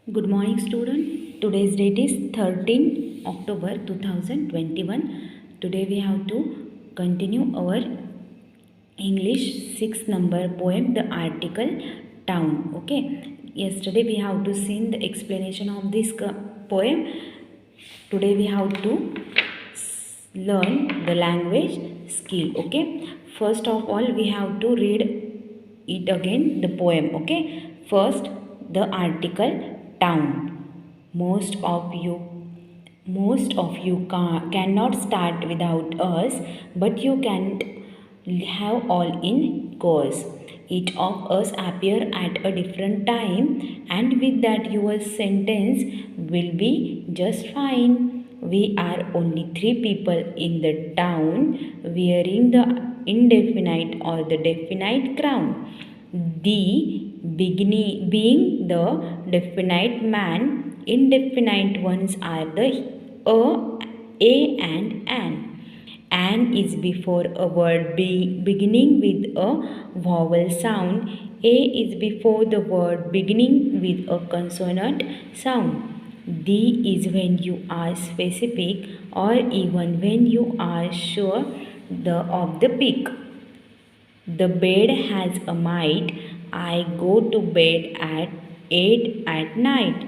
Good morning, student. Today's date is 13 October 2021. Today we have to continue our English 6 number poem, The Article Town. Okay. Yesterday we have to see the explanation of this poem. Today we have to learn the language skill. Okay. First of all, we have to read it again, the poem. Okay. First, the article town. Most of you cannot start without us, but you can't have all in course. Each of us appear at a different time, and with that your sentence will be just fine. We are only three people in the town wearing the indefinite or the definite crown. The beginning being the definite man, indefinite ones are the a and an. An is before a word beginning with a vowel sound. A is before the word beginning with a consonant sound. D is when you are specific or even when you are sure of the peak. The bed has a mite. I go to bed at 8 at night.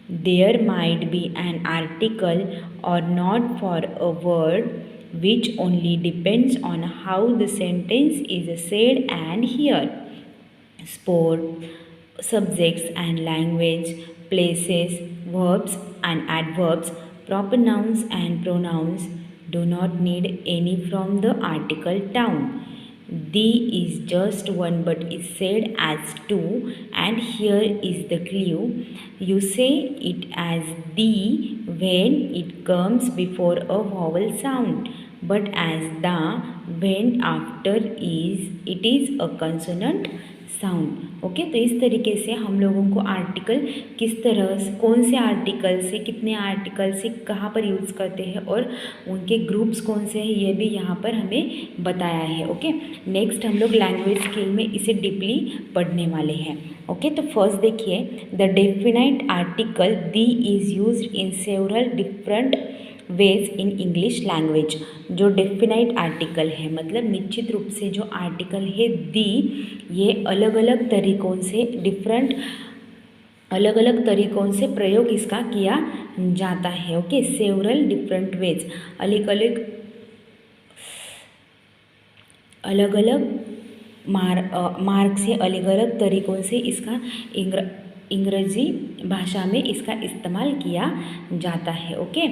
There might be an article or not for a word, which only depends on how the sentence is said and here. Sport, subjects and language, places, verbs and adverbs, proper nouns and pronouns do not need any from the article town. The is just one but is said as two, and here is the clue. You say it as the when it comes before a vowel sound, but as the when after is it is a consonant sound. Okay, तो इस तरीके से हम लोगों को article किस तरह से, कौन से आर्टिकल से, कितने आर्टिकल से कहाँ पर यूज़ करते हैं और उनके ग्रुप्स कौन से हैं ये भी यहाँ पर हमें बताया है. ओके, नेक्स्ट हम लोग लैंग्वेज स्किल में इसे डीपली पढ़ने वाले हैं. ओके, तो फर्स्ट देखिए, the definite article the is used in several different ways in English language. जो डेफिनाइट आर्टिकल है मतलब निश्चित रूप से जो आर्टिकल है दी, ये अलग अलग तरीक़ों से अलग अलग तरीक़ों से प्रयोग इसका किया जाता है. ओके, सेवरल डिफरेंट वेज, अलग अलग मार्ग से अलग अलग तरीक़ों से इसका अंग्रेजी भाषा में इसका इस्तेमाल किया जाता है. Okay,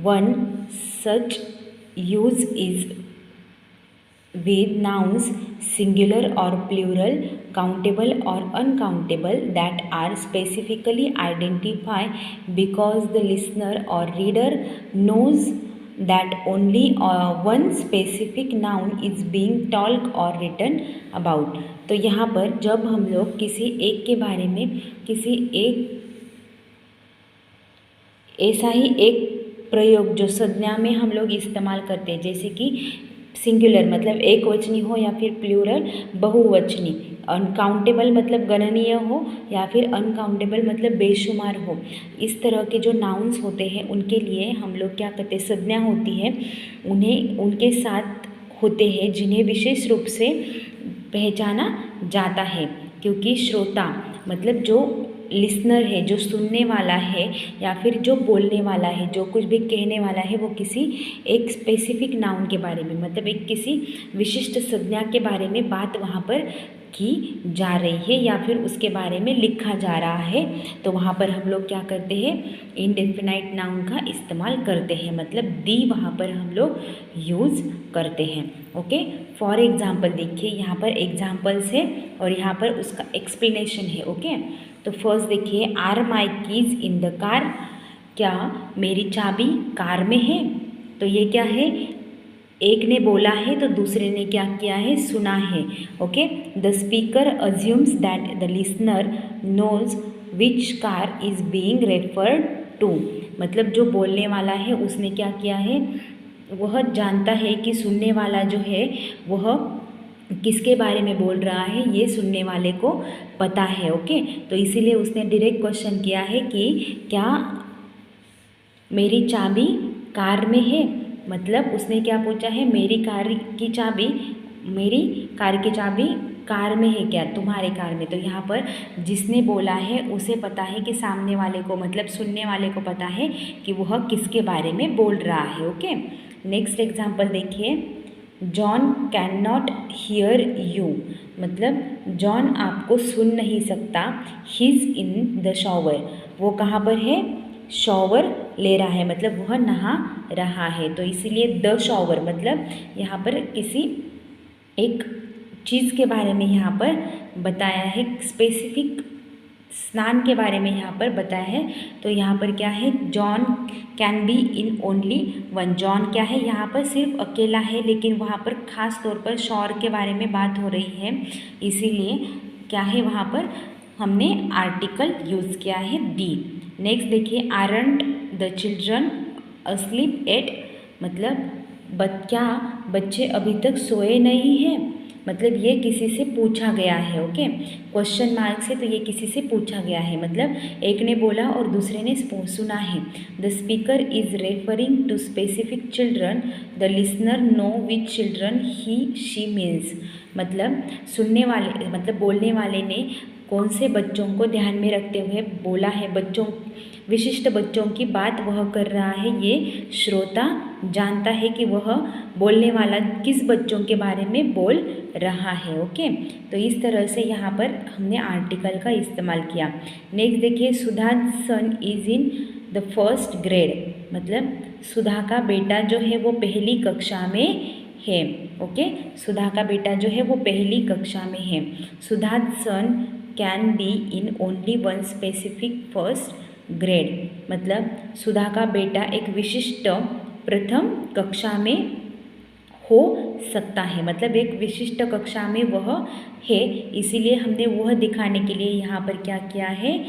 one such use is with nouns singular or plural, countable or uncountable, that are specifically identified because the listener or reader knows that only one specific noun is being talked or written about. तो यहाँ पर जब हम लोग किसी एक के बारे में किसी एक ऐसा ही एक प्रयोग जो संज्ञा में हम लोग इस्तेमाल करते हैं, जैसे कि सिंगुलर मतलब एक वचनी हो या फिर प्लूरल बहुवचनी, अनकाउंटेबल मतलब गणनीय हो या फिर अनकाउंटेबल मतलब बेशुमार हो, इस तरह के जो नाउन्स होते हैं उनके लिए हम लोग क्या करते हैं, संज्ञा होती है, उन्हें उनके साथ होते हैं जिन्हें विशेष रूप से पहचाना जाता है. क्योंकि श्रोता मतलब जो लिसनर है, जो सुनने वाला है या फिर जो बोलने वाला है, जो कुछ भी कहने वाला है, वो किसी एक स्पेसिफिक नाउन के बारे में मतलब एक किसी विशिष्ट संज्ञा के बारे में बात वहाँ पर की जा रही है या फिर उसके बारे में लिखा जा रहा है. तो वहाँ पर हम लोग क्या करते हैं, इनडेफिनाइट नाउन का इस्तेमाल करते हैं, मतलब दी वहाँ पर हम लोग यूज़ करते हैं. ओके, फॉर एग्ज़ाम्पल देखिए, यहाँ पर एग्जाम्पल्स है और यहाँ पर उसका एक्सप्लेनेशन है. ओके, तो फर्स्ट देखिए, are my keys in the car, क्या मेरी चाबी कार में है. तो ये क्या है, एक ने बोला है तो दूसरे ने क्या किया है, सुना है. Okay, the speaker assumes that the listener knows which car is being referred to, मतलब जो बोलने वाला है उसने क्या किया है, वह जानता है कि सुनने वाला जो है वह किसके बारे में बोल रहा है ये सुनने वाले को पता है। ओके, तो इसीलिए उसने डायरेक्ट क्वेश्चन किया है कि क्या मेरी चाबी कार में है। मतलब उसने क्या पूछा है, मेरी कार की चाबी कार में है क्या, तुम्हारे कार में। तो यहाँ पर जिसने बोला है उसे पता है कि सामने वाले को, मतलब सुनने वाले को पता है कि वह किसके बारे में बोल रहा है। ओके, नेक्स्ट एग्जाम्पल देखिए, John can not here you. मतलब जॉन आपको सुन नहीं सकता। He is in the shower. वो कहाँ पर है, शॉवर ले रहा है, मतलब वह नहा रहा है। तो इसीलिए द शॉवर मतलब यहाँ पर किसी एक चीज़ के बारे में यहाँ पर बताया है, स्पेसिफिक स्नान के बारे में यहाँ पर बताया है। तो यहाँ पर क्या है, John can be in only one. John क्या है, यहाँ पर सिर्फ अकेला है, लेकिन वहाँ पर ख़ास तौर पर शॉवर के बारे में बात हो रही है, इसीलिए क्या है वहाँ पर हमने आर्टिकल यूज़ किया है दी। नेक्स्ट देखिए, aren't the children asleep yet. मतलब क्या बच्चे अभी तक सोए नहीं हैं। मतलब ये किसी से पूछा गया है। ओके, क्वेश्चन मार्क से, तो ये किसी से पूछा गया है, मतलब एक ने बोला और दूसरे ने सुना है। The speaker is referring to specific children, the listener know which children he she means. मतलब सुनने वाले, मतलब बोलने वाले ने कौन से बच्चों को ध्यान में रखते हुए बोला है, बच्चों, विशिष्ट बच्चों की बात वह कर रहा है। ये श्रोता जानता है कि वह बोलने वाला किस बच्चों के बारे में बोल रहा है। ओके, तो इस तरह से यहाँ पर हमने आर्टिकल का इस्तेमाल किया। नेक्स्ट देखिए, Sudha son is in the first grade. मतलब सुधा का बेटा जो है वो पहली कक्षा में है। ओके, सुधा का बेटा जो है वो पहली कक्षा में है। Sudha son can be in only one specific first grade. मतलब सुधा का बेटा एक विशिष्ट प्रथम कक्षा में हो सकता है, मतलब एक विशिष्ट कक्षा में वह है, इसीलिए हमने वह दिखाने के लिए यहाँ पर क्या किया है,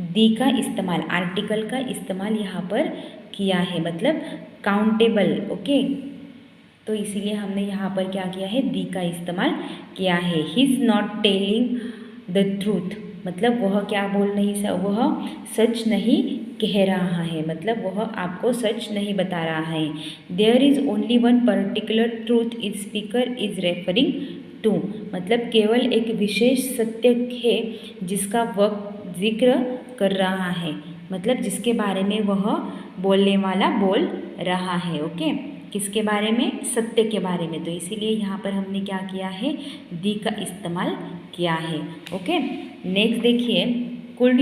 दी का इस्तेमाल, आर्टिकल का इस्तेमाल यहाँ पर किया है, मतलब काउंटेबल। ओके, तो इसीलिए हमने यहाँ पर क्या किया है, दी का इस्तेमाल किया है। He is not telling the truth. मतलब वह क्या बोल नहीं, वह सच नहीं कह रहा है, मतलब वह आपको सच नहीं बता रहा है। There is only one particular truth is speaker is referring to. मतलब केवल एक विशेष सत्य है जिसका वह जिक्र कर रहा है, मतलब जिसके बारे में वह बोलने वाला बोल रहा है। ओके, किसके बारे में, सत्य के बारे में। तो इसीलिए यहाँ पर हमने क्या किया है, दी का इस्तेमाल किया है। ओके, नेक्स्ट देखिए, could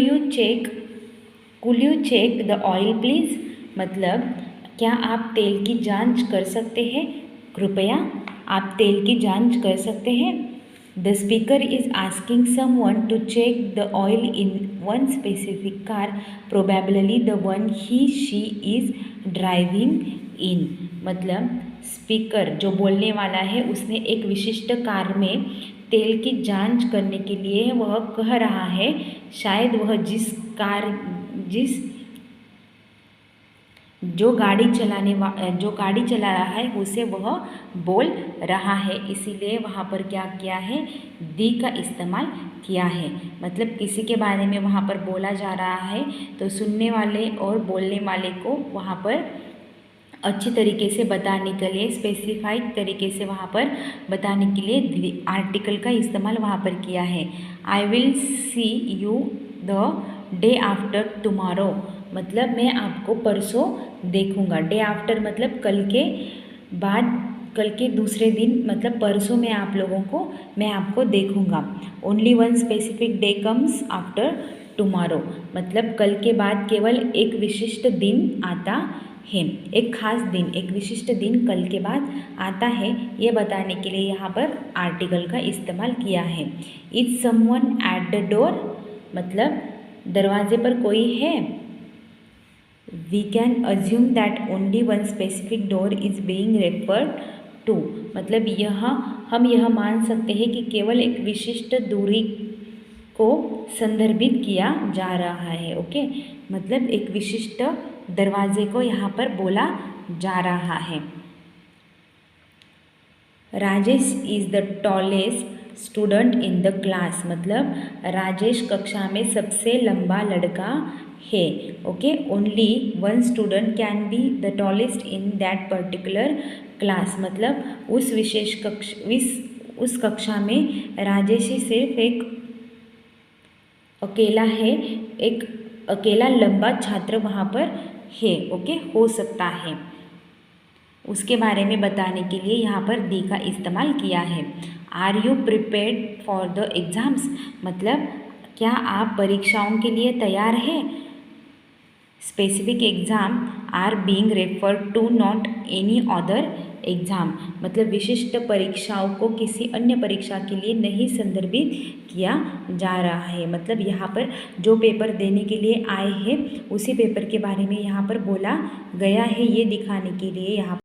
you check the oil please. मतलब क्या आप तेल की जांच कर सकते हैं, कृपया आप तेल की जांच कर सकते हैं। The speaker is asking someone to check the oil in one specific car, probably the one he she is driving in. मतलब स्पीकर जो बोलने वाला है उसने एक विशिष्ट कार में तेल की जांच करने के लिए वह कह रहा है, शायद वह जो गाड़ी चला रहा है उसे वह बोल रहा है, इसीलिए वहाँ पर क्या किया है, दी का इस्तेमाल किया है। मतलब किसी के बारे में वहाँ पर बोला जा रहा है, तो सुनने वाले और बोलने वाले को वहाँ पर अच्छी तरीके से बताने के लिए, स्पेसिफाइड तरीके से वहाँ पर बताने के लिए आर्टिकल का इस्तेमाल वहाँ पर किया है। I will see you the day after tomorrow. मतलब मैं आपको परसों देखूँगा। डे आफ्टर मतलब कल के बाद, कल के दूसरे दिन, मतलब परसों मैं आपको देखूँगा। Only one specific day comes after tomorrow. मतलब कल के बाद केवल एक विशिष्ट दिन आता है, एक खास दिन, एक विशिष्ट दिन कल के बाद आता है, ये बताने के लिए यहाँ पर आर्टिकल का इस्तेमाल किया है। Is someone at the door. मतलब दरवाजे पर कोई है। We can assume that only one specific door is being referred to. मतलब हम यह मान सकते हैं कि केवल एक विशिष्ट दूरी को संदर्भित किया जा रहा है। ओके, मतलब एक विशिष्ट दरवाजे को यहाँ पर बोला जा रहा है। Rajesh is the tallest student in the class, मतलब राजेश कक्षा में सबसे लंबा लड़का है. Okay, only one student can be the tallest in that particular class, मतलब उस कक्षा में राजेश ही सिर्फ एक अकेला है, एक अकेला लंबा छात्र वहाँ पर है. ओके, हो सकता है. उसके बारे में बताने के लिए यहाँ पर दी का इस्तेमाल किया है. Are you prepared for the exams, मतलब क्या आप परीक्षाओं के लिए तैयार हैं. Specific exam are being referred to not any other exam, मतलब विशिष्ट परीक्षाओं को किसी अन्य परीक्षा के लिए नहीं संदर्भित किया जा रहा है. मतलब यहाँ पर जो पेपर देने के लिए आए हैं उसी पेपर के बारे में यहाँ पर बोला गया है, ये दिखाने के लिए यहाँ